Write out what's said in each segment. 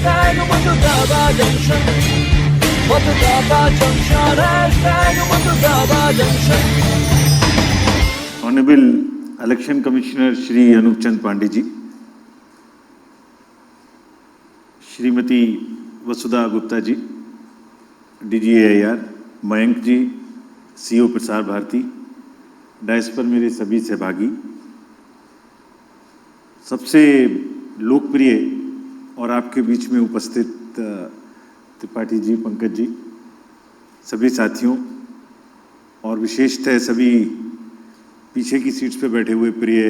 hashtag Mutugaba Junction. Mutugaba Junction, hashtag Mutugaba Junction. Honorable Election Commissioner Shri Anup Chand Pandey ji, Shrimati वसुधा Gupta ji, DGAIR, Mayank जी, CEO Prasar Bharati, DISE पर मेरे सभी सहभागी, सबसे लोकप्रिय और आपके बीच में उपस्थित त्रिपाठी जी, पंकज जी, सभी साथियों और विशेषतः सभी पीछे की सीट्स पे बैठे हुए प्रिय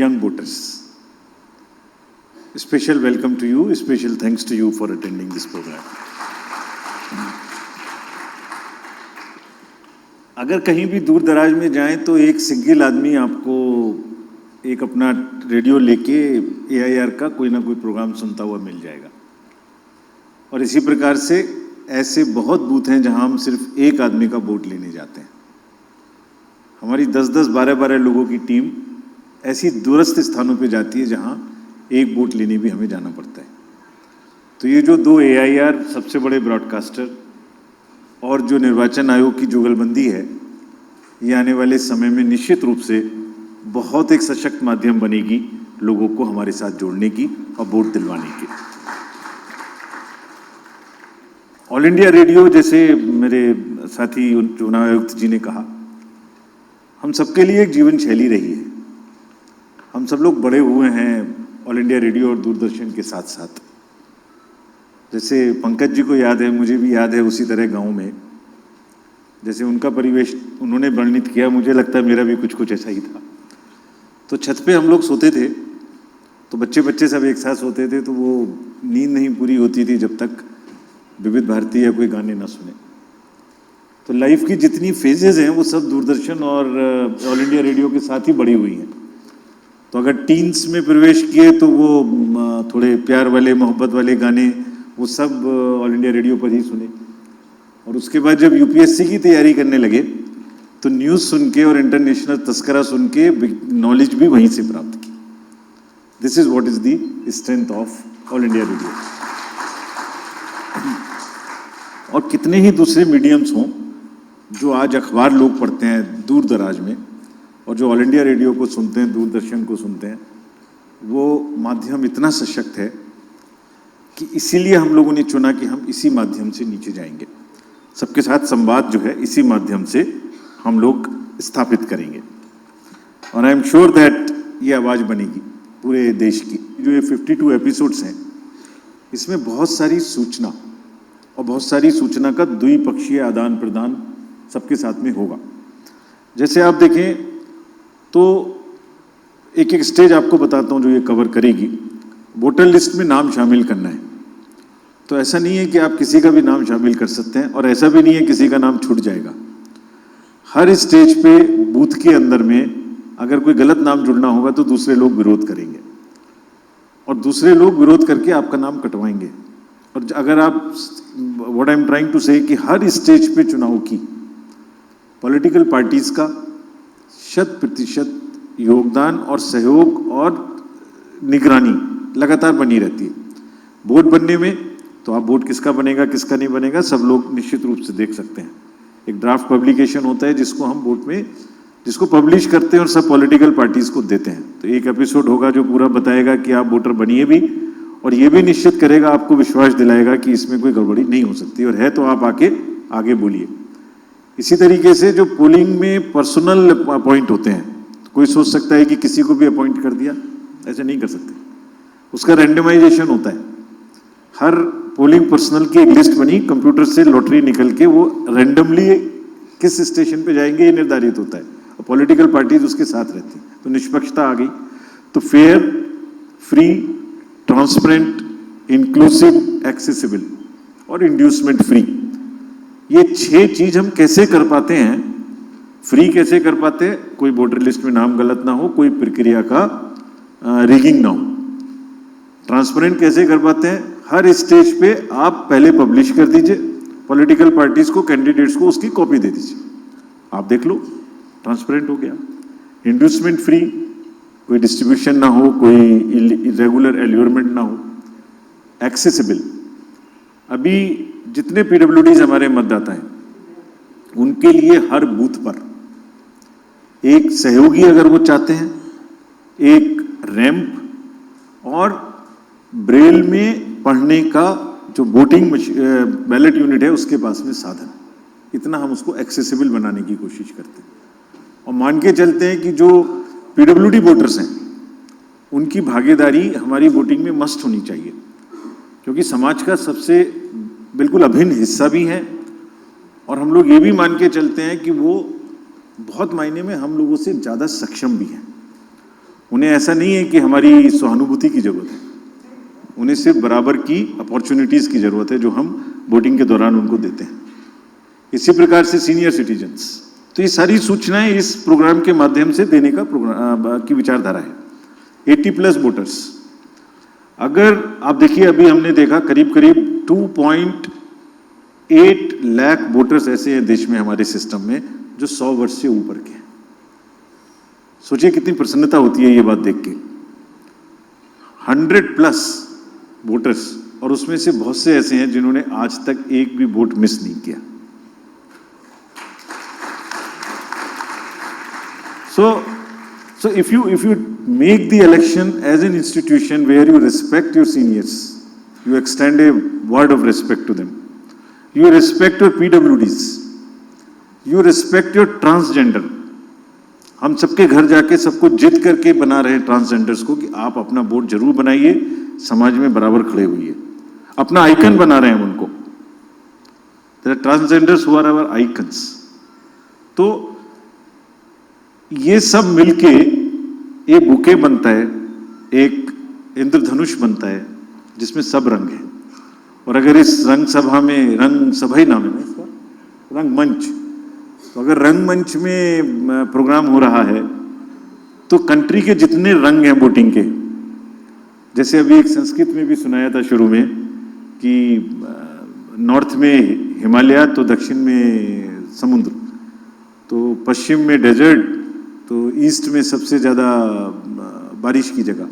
young voters, special welcome to you, special thanks to you for attending this program. अगर कहीं भी दूर दराज में जाएं तो एक सिंगल आदमी आपको एक अपना रेडियो लेके AIR का कोई ना कोई प्रोग्राम सुनता हुआ मिल जाएगा। और इसी प्रकार से ऐसे बहुत बूथ हैं जहां हम सिर्फ एक आदमी का वोट लेने जाते हैं। हमारी 10-10, 12-12 लोगों की टीम ऐसी दूरस्थ स्थानों पे जाती है जहां एक वोट लेने भी हमें जाना पड़ता है। तो ये जो दो AIR सबसे बड़े ब्रॉडकास्टर और जो निर्वाचन आयोग की जुगलबंदी है, ये आने वाले समय में निश्चित रूप से बहुत एक सशक्त माध्यम बनेगी लोगों को हमारे साथ जोड़ने की और वोट दिलवाने की। ऑल इंडिया रेडियो, जैसे मेरे साथी चुनाव आयुक्त जी ने कहा, हम सबके लिए एक जीवन शैली रही है। हम सब लोग बड़े हुए हैं ऑल इंडिया रेडियो और दूरदर्शन के साथ साथ। जैसे पंकज जी को याद है, मुझे भी याद है, उसी तरह गांव में जैसे उनका परिवेश उन्होंने वर्णित किया, मुझे लगता है मेरा भी कुछ कुछ ऐसा ही था। तो छत पे हम लोग सोते थे, तो बच्चे सब एक साथ सोते थे, तो वो नींद नहीं पूरी होती थी जब तक विविध भारती या कोई गाने ना सुने। तो लाइफ की जितनी फेजेस हैं वो सब दूरदर्शन और ऑल इंडिया रेडियो के साथ ही बढ़ी हुई हैं। तो अगर टीन्स में प्रवेश किए तो वो थोड़े प्यार वाले, मोहब्बत वाले गाने वो सब ऑल इंडिया रेडियो पर ही सुने। और उसके बाद जब UPSC की तैयारी करने लगे तो न्यूज़ सुन के और इंटरनेशनल तस्करा सुन के नॉलेज भी वहीं से प्राप्त की। This is what is the strength of all India radio. और कितने ही दूसरे मीडियम्स हों जो आज अखबार लोग पढ़ते हैं दूर दराज में, और जो ऑल इंडिया रेडियो को सुनते हैं, दूरदर्शन को सुनते हैं, वो माध्यम इतना सशक्त है कि इसीलिए हम लोगों ने चुना कि हम इसी माध्यम से नीचे जाएंगे। सबके साथ संवाद जो है इसी माध्यम से हम लोग स्थापित करेंगे। और आई एम श्योर दैट ये आवाज़ बनेगी पूरे देश की। जो ये 52 एपिसोड्स हैं, इसमें बहुत सारी सूचना और बहुत सारी सूचना का द्विपक्षीय आदान प्रदान सबके साथ में होगा। जैसे आप देखें तो एक एक स्टेज आपको बताता हूं जो ये कवर करेगी। वोटर लिस्ट में नाम शामिल करना है, तो ऐसा नहीं है कि आप किसी का भी नाम शामिल कर सकते हैं, और ऐसा भी नहीं है किसी का नाम छूट जाएगा। हर स्टेज पे बूथ के अंदर में अगर कोई गलत नाम जुड़ना होगा तो दूसरे लोग विरोध करेंगे, और दूसरे लोग विरोध करके आपका नाम कटवाएंगे। और अगर आप, what I am trying to say, कि हर स्टेज पे चुनाव की पॉलिटिकल पार्टीज का 100% योगदान और सहयोग और निगरानी लगातार बनी रहती है। वोट बनने में तो आप वोट किसका बनेगा किसका नहीं बनेगा सब लोग निश्चित रूप से देख सकते हैं। एक ड्राफ्ट पब्लिकेशन होता है जिसको हम वोट में, जिसको पब्लिश करते हैं और सब पॉलिटिकल पार्टीज को देते हैं। तो एक एपिसोड होगा जो पूरा बताएगा कि आप वोटर बनिए भी, और ये भी निश्चित करेगा, आपको विश्वास दिलाएगा कि इसमें कोई गड़बड़ी नहीं हो सकती, और है तो आप आगे बोलिए। इसी तरीके से जो पोलिंग में पर्सनल अपॉइंट होते हैं, कोई सोच सकता है कि किसी को भी अपॉइंट कर दिया, ऐसे नहीं कर सकते। उसका रैंडमाइजेशन होता है। हर पोलिंग पर्सनल की एक लिस्ट बनी, कंप्यूटर से लॉटरी निकल के वो रैंडमली किस स्टेशन पे जाएंगे ये निर्धारित होता है, और पॉलिटिकल पार्टीज उसके साथ रहती हैं। तो निष्पक्षता आ गई। तो fair, free, transparent, inclusive, accessible और इंड्यूसमेंट फ्री, ये 6 चीज हम कैसे कर पाते हैं? फ्री कैसे कर पाते हैं? कोई वोटर लिस्ट में नाम गलत ना हो, कोई प्रक्रिया का रिगिंग ना हो। ट्रांसपेरेंट कैसे कर पाते हैं? हर स्टेज पे आप पहले पब्लिश कर दीजिए, पॉलिटिकल पार्टीज को, कैंडिडेट्स को उसकी कॉपी दे दीजिए, आप देख लो, ट्रांसपेरेंट हो गया। इंड्यूसमेंट फ्री, कोई डिस्ट्रीब्यूशन ना हो, कोई इरेगुलर एल्योरमेंट ना हो। एक्सेसिबल। अभी जितने पीडब्ल्यूडीज हमारे मतदाता हैं उनके लिए हर बूथ पर एक सहयोगी अगर वो चाहते हैं, एक रैंप और ब्रेल में पढ़ने का जो वोटिंग बैलेट यूनिट है उसके पास में साधन, इतना हम उसको एक्सेसिबल बनाने की कोशिश करते हैं। और मान के चलते हैं कि जो पीडब्ल्यूडी वोटर्स हैं उनकी भागीदारी हमारी वोटिंग में मस्ट होनी चाहिए, क्योंकि समाज का सबसे बिल्कुल अभिन्न हिस्सा भी है। और हम लोग ये भी मान के चलते हैं कि वो बहुत मायने में हम लोगों से ज़्यादा सक्षम भी हैं। उन्हें ऐसा नहीं है कि हमारी सहानुभूति की जरूरत है, उन्हें सिर्फ बराबर की अपॉर्चुनिटीज़ की जरूरत है जो हम वोटिंग के दौरान उनको देते हैं। इसी प्रकार से सीनियर सिटीजन्स, तो ये सारी सूचनाएं इस प्रोग्राम के माध्यम से देने का प्रोग्राम की विचारधारा है। 80+ वोटर्स, अगर आप देखिए अभी हमने देखा करीब करीब 2.8 लाख वोटर्स ऐसे हैं देश में हमारे सिस्टम में जो 100 वर्ष से ऊपर के हैं। सोचिए कितनी प्रसन्नता होती है ये बात देख के। 100+ वोटर्स, और उसमें से बहुत से ऐसे हैं जिन्होंने आज तक एक भी वोट मिस नहीं किया। So if you make the election as an institution where you respect your seniors, you extend a word of respect to them, you respect your PWDs, you respect your transgender। हम सबके घर जाके सबको जिद करके बना रहे हैं ट्रांसजेंडर्स को कि आप अपना वोट जरूर बनाइए, समाज में बराबर खड़े हुइए, अपना आइकन बना रहे हैं उनको। Transgenders who are our icons. तो ये सब मिलके एक बुके बनता है, एक इंद्रधनुष बनता है जिसमें सब रंग है। और अगर इस रंग सभा में, रंग सभा ही नाम है ना इसका, रंग मंच, तो अगर रंग मंच में प्रोग्राम हो रहा है तो कंट्री के जितने रंग हैं वोटिंग के, जैसे अभी एक संस्कृत में भी सुनाया था शुरू में कि नॉर्थ में हिमालय तो दक्षिण में समुद्र, तो पश्चिम में डेजर्ट, तो ईस्ट में सबसे ज़्यादा बारिश की जगह।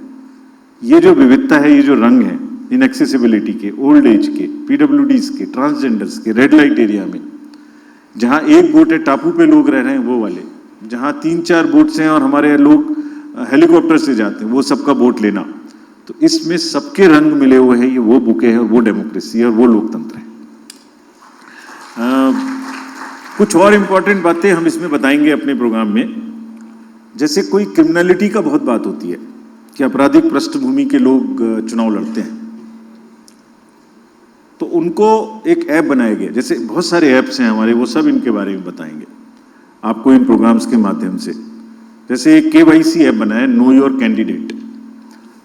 ये जो विविधता है, ये जो रंग है इनएक्सेसिबिलिटी के, ओल्ड एज के, पीडब्ल्यूडीज के, ट्रांसजेंडर्स के, रेड लाइट एरिया में, जहाँ एक बोट है टापू पे लोग रह रहे हैं वो वाले, जहाँ 3-4 बोट्स हैं और हमारे लोग हेलीकॉप्टर से जाते हैं, वो सबका बोट लेना, तो इसमें सबके रंग मिले हुए हैं। ये वो बुके है और वो डेमोक्रेसी है और वो लोकतंत्र है। कुछ और इंपॉर्टेंट बातें हम इसमें बताएंगे अपने प्रोग्राम में। जैसे कोई क्रिमिनलिटी का बहुत बात होती है कि आपराधिक पृष्ठभूमि के लोग चुनाव लड़ते हैं, तो उनको एक ऐप बनाया गया, जैसे बहुत सारे ऐप्स हैं हमारे, वो सब इनके बारे में बताएंगे आपको इन प्रोग्राम्स के माध्यम से। जैसे एक KYC ऐप बनाया, नो योर कैंडिडेट।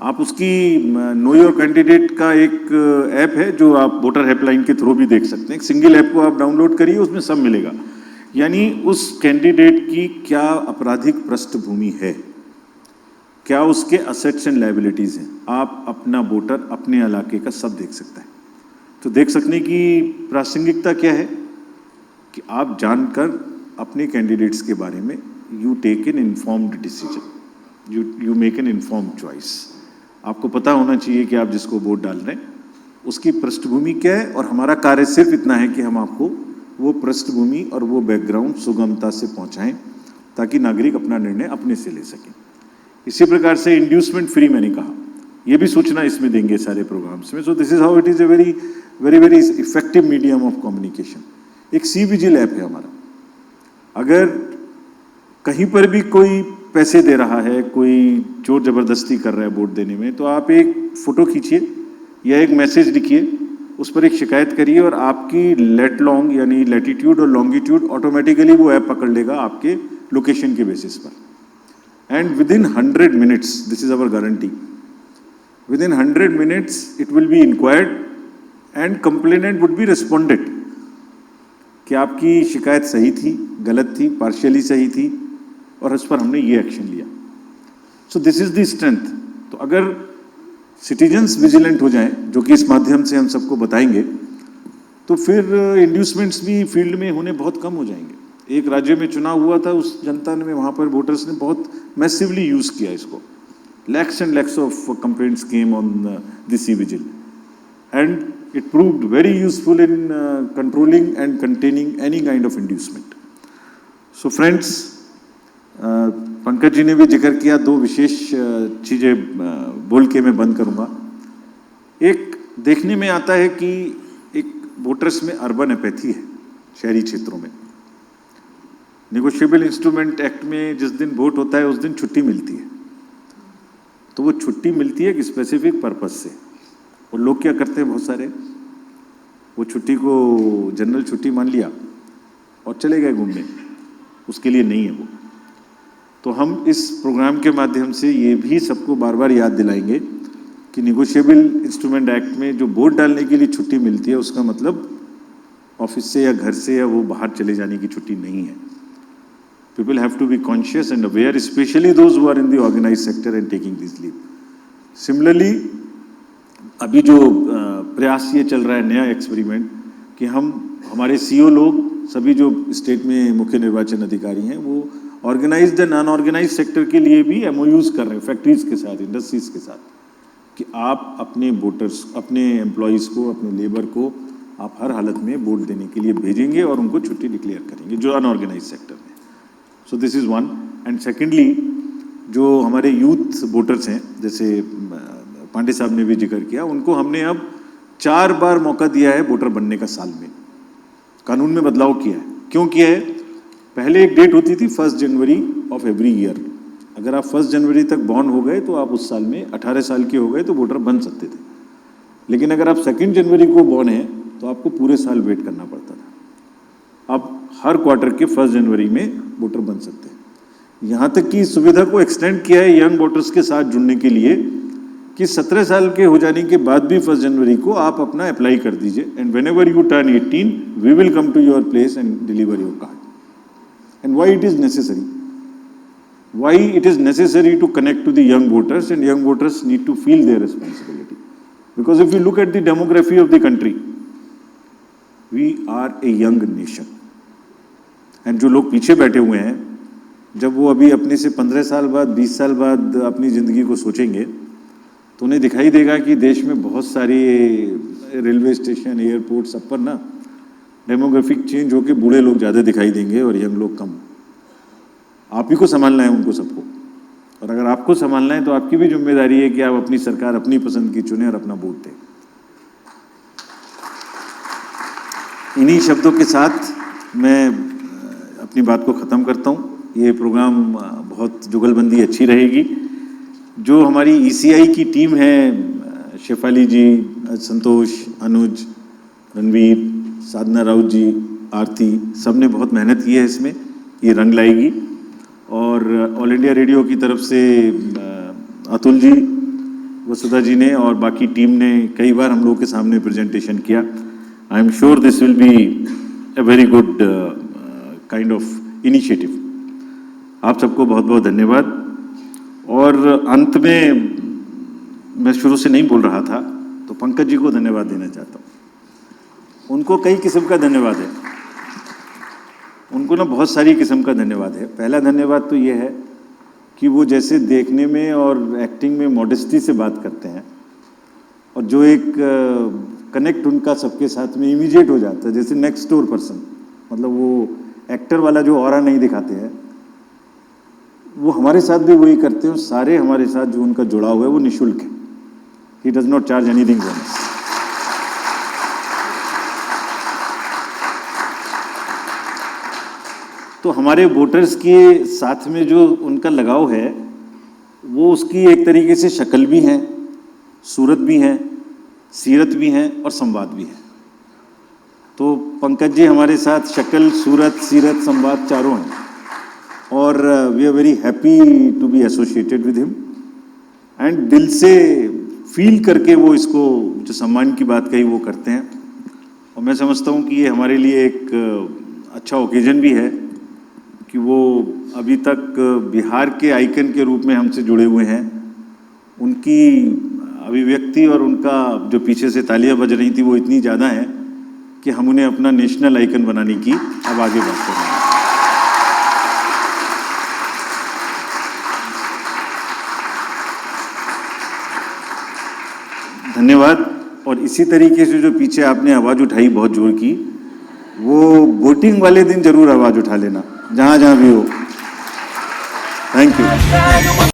आप उसकी नो योर कैंडिडेट का एक ऐप है जो आप वोटर हेल्पलाइन के थ्रू भी देख सकते हैं। एक सिंगल ऐप को आप डाउनलोड करिए, उसमें सब मिलेगा, यानी उस कैंडिडेट की क्या आपराधिक पृष्ठभूमि है, क्या उसके असेट्स एंड लायबिलिटीज हैं, आप अपना वोटर अपने इलाके का सब देख सकता है। तो देख सकने की प्रासंगिकता क्या है कि आप जानकर अपने कैंडिडेट्स के बारे में you take an informed decision, you make an informed choice. आपको पता होना चाहिए कि आप जिसको वोट डाल रहे हैं उसकी पृष्ठभूमि क्या है, और हमारा कार्य सिर्फ इतना है कि हम आपको वो पृष्ठभूमि और वो बैकग्राउंड सुगमता से पहुंचाएं ताकि नागरिक अपना निर्णय अपने से ले सकें। इसी प्रकार से इंड्यूसमेंट फ्री, मैंने कहा, ये भी सूचना इसमें देंगे सारे प्रोग्राम्स में। So this is how it is a very very very effective medium of communication. एक सी-विजिल ऐप है हमारा, अगर कहीं पर भी कोई पैसे दे रहा है, कोई जोर जबरदस्ती कर रहा है वोट देने में, तो आप एक फोटो खींचिए या एक मैसेज लिखिए, उस पर एक शिकायत करिए और आपकी लेट लॉन्ग यानी लैटिट्यूड और लॉन्गिट्यूड ऑटोमेटिकली वो ऐप पकड़ लेगा आपके लोकेशन के बेसिस पर। And with in 100 minutes, this is our guarantee, with in 100 minutes it will be inquired and complainant would be responded कि आपकी शिकायत सही थी, गलत थी, पार्शियली सही थी, और उस पर हमने ये एक्शन लिया। So this is the strength. तो अगर सिटीजन्स विजिलेंट हो जाएं, जो कि इस माध्यम से हम सबको बताएंगे, तो फिर इंड्यूसमेंट्स भी फील्ड में होने बहुत कम हो जाएंगे। एक राज्य में चुनाव हुआ था, उस जनता ने, वहाँ पर वोटर्स ने बहुत मैसिवली यूज़ किया इसको। Lakhs and lakhs of complaints came on the cVIGIL. and it proved very useful in controlling and containing any kind of inducement. So friends, Pankaj ji ने भी जिक्र किया, दो विशेष चीजें बोल के मैं बंद करूंगा। एक देखने में आता है कि एक वोटर्स में अर्बन एपैथी है शहरी क्षेत्रों में। नेगोशिएबल इंस्ट्रूमेंट एक्ट में जिस दिन वोट होता है उस दिन छुट्टी मिलती है, तो वो छुट्टी मिलती है एक स्पेसिफिक पर्पस से। और लोग क्या करते हैं, बहुत सारे वो छुट्टी को जनरल छुट्टी मान लिया और चले गए घूमने, उसके लिए नहीं है वो। तो हम इस प्रोग्राम के माध्यम से ये भी सबको बार बार याद दिलाएंगे कि नेगोशिएबल इंस्ट्रूमेंट एक्ट में जो वोट डालने के लिए छुट्टी मिलती है उसका मतलब ऑफिस से या घर से या वो बाहर चले जाने की छुट्टी नहीं है। People have to be conscious and aware, especially those who are in the organized sector and taking this leave. Similarly, अभी जो प्रयास ये चल रहा है नया एक्सपेरिमेंट कि हमारे सीईओ लोग सभी जो स्टेट में मुख्य निर्वाचन अधिकारी हैं वो ऑर्गेनाइज्ड एंड अनऑर्गेनाइज्ड सेक्टर के लिए भी एमओयूज कर रहे हैं फैक्ट्रीज के साथ, इंडस्ट्रीज के साथ, कि आप अपने वोटर्स, अपने एम्प्लॉयज़ को, अपने लेबर को आप हर हालत में वोट देने के लिए भेजेंगे और उनको छुट्टी डिक्लेयर करेंगे जो अनऑर्गेनाइज सेक्टर में। So this is one. And secondly, जो हमारे यूथ वोटर्स हैं, जैसे पांडे साहब ने भी जिक्र किया, उनको हमने अब 4 बार मौका दिया है वोटर बनने का साल में। कानून में बदलाव किया है। क्यों किया है? पहले एक डेट होती थी 1 जनवरी ऑफ एवरी ईयर। अगर आप 1 जनवरी तक बॉर्न हो गए तो आप उस साल में 18 साल के हो गए तो वोटर बन सकते थे। लेकिन अगर आप 2 जनवरी को बॉर्न हैं तो आपको पूरे साल वेट करना पड़ता था। अब हर क्वार्टर के 1 जनवरी में वोटर बन सकते हैं। यहाँ तक कि इस सुविधा को एक्सटेंड किया है यंग वोटर्स के साथ जुड़ने के लिए कि 17 साल के हो जाने के बाद भी 1 जनवरी को आप अपना अप्लाई कर दीजिए, and whenever you turn 18 we will come to your place and deliver your card. And why it is necessary? Why it is necessary to connect to the young voters, and young voters need to feel their responsibility. Because if you look at the demography of the country, we are a young nation. And जो लोग पीछे बैठे हुए हैं, जब वो अभी अपने से 15 साल बाद, 20 साल बाद अपनी ज़िंदगी को सोचेंगे तो उन्हें दिखाई देगा कि देश में बहुत सारी रेलवे स्टेशन, एयरपोर्ट, सब पर ना डेमोग्राफिक चेंज होकर बूढ़े लोग ज़्यादा दिखाई देंगे और यंग लोग कम। आप ही को संभालना है उनको सबको, और अगर आपको संभालना है तो आपकी भी जिम्मेदारी है कि आप अपनी सरकार अपनी पसंद की चुने और अपना वोट दें। इन्हीं शब्दों के साथ मैं अपनी बात को ख़त्म करता हूँ। ये प्रोग्राम बहुत जुगलबंदी अच्छी रहेगी। जो हमारी ईसीआई की टीम है, शेफाली जी, संतोष, अनुज, रणवीर, साधना राउत जी, आरती, सब ने बहुत मेहनत की है इसमें, ये रंग लाएगी। और ऑल इंडिया रेडियो की तरफ से अतुल जी, वसुधा जी ने और बाकी टीम ने कई बार हम लोगों के सामने प्रेजेंटेशन किया। I am sure this will be a very good kind of initiative. आप सबको बहुत बहुत धन्यवाद। और अंत में मैं शुरू से नहीं बोल रहा था तो पंकज जी को धन्यवाद देना चाहता हूँ। उनको कई किस्म का धन्यवाद है, उनको ना बहुत सारी किस्म का धन्यवाद है। पहला धन्यवाद तो ये है कि वो जैसे देखने में और एक्टिंग में मॉडेस्टी से बात करते हैं और जो एक कनेक्ट उनका सबके साथ में इमीडिएट हो जाता है, जैसे नेक्स्ट डोर पर्सन, मतलब वो एक्टर वाला जो ऑरा नहीं दिखाते हैं वो हमारे साथ भी वही करते हैं। सारे हमारे साथ जो उनका जुड़ाव है वो निःशुल्क है। He does not charge anything from us. तो हमारे वोटर्स के साथ में जो उनका लगाव है वो उसकी एक तरीके से शक्ल भी है, सूरत भी है, सीरत भी है और संवाद भी है। तो पंकज जी हमारे साथ शक्ल, सूरत, सीरत, संवाद चारों हैं और we are very happy to be associated with him. And दिल से फील करके वो इसको जो सम्मान की बात कही वो करते हैं। और मैं समझता हूँ कि ये हमारे लिए एक अच्छा ओकेजन भी है कि वो अभी तक बिहार के आइकन के रूप में हमसे जुड़े हुए हैं। उनकी अभिव्यक्ति और उनका जो पीछे से तालियां बज रही थी वो इतनी ज़्यादा है कि हम उन्हें अपना नेशनल आइकन बनाने की अब आगे बात कर रहे हैं। धन्यवाद। और इसी तरीके से जो पीछे आपने आवाज़ उठाई बहुत जोर की, वो वोटिंग वाले दिन जरूर आवाज़ उठा लेना, जहाँ जहाँ भी हो। Thank you.